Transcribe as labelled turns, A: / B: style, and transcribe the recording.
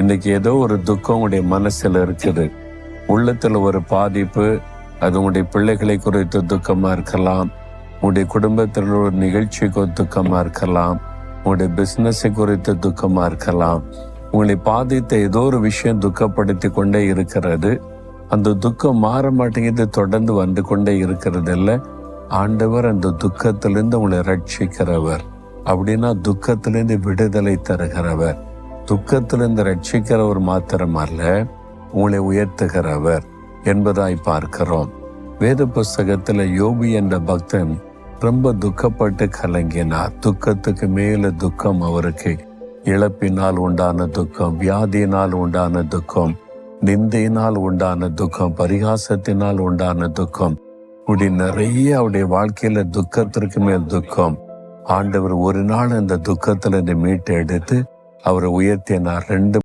A: இன்னைக்கு ஏதோ ஒரு துக்கம் உடைய மனசுல இருக்குது, உள்ளத்துல ஒரு பாதிப்பு. அது உங்களுடைய பிள்ளைகளை குறித்து துக்கமா இருக்கலாம், உங்களுடைய குடும்பத்தில் ஒரு நிகழ்ச்சிக்கு துக்கமா இருக்கலாம், உங்களுடைய பிசினஸை குறித்து துக்கமா இருக்கலாம். உங்களை பாதித்த ஏதோ ஒரு விஷயம் துக்கப்படுத்தி கொண்டே இருக்கிறது. அந்த துக்கம் மாற மாட்டேங்குது, தொடர்ந்து வந்து கொண்டே இருக்கிறது இல்லை. ஆண்டவர் அந்த துக்கத்திலிருந்து உங்களை ரட்சிக்கிறவர். அப்படின்னா துக்கத்திலிருந்து விடுதலை தருகிறவர், துக்கத்திலிருந்து ரட்சிக்கிறவர் மாத்திரமல்ல, உங்களை உயர்த்துகிறவர் என்பதாய் பார்க்கிறோம். வேத புஸ்தகத்துல யோபு என்ற பக்தன் ரொம்ப துக்கப்பட்டு கலங்கினார். துக்கத்துக்கு மேல துக்கம் அவருக்கு. இழப்பினால் உண்டான துக்கம், வியாதியினால் உண்டான துக்கம், நிந்தையினால் உண்டான துக்கம், பரிகாசத்தினால் உண்டான துக்கம், இப்படி நிறைய அவருடைய வாழ்க்கையில துக்கத்திற்கு மேல் துக்கம். ஆண்டவர் ஒரு நாள் அந்த துக்கத்துல மீட்டு எடுத்து அவரை உயர்த்தினார். 2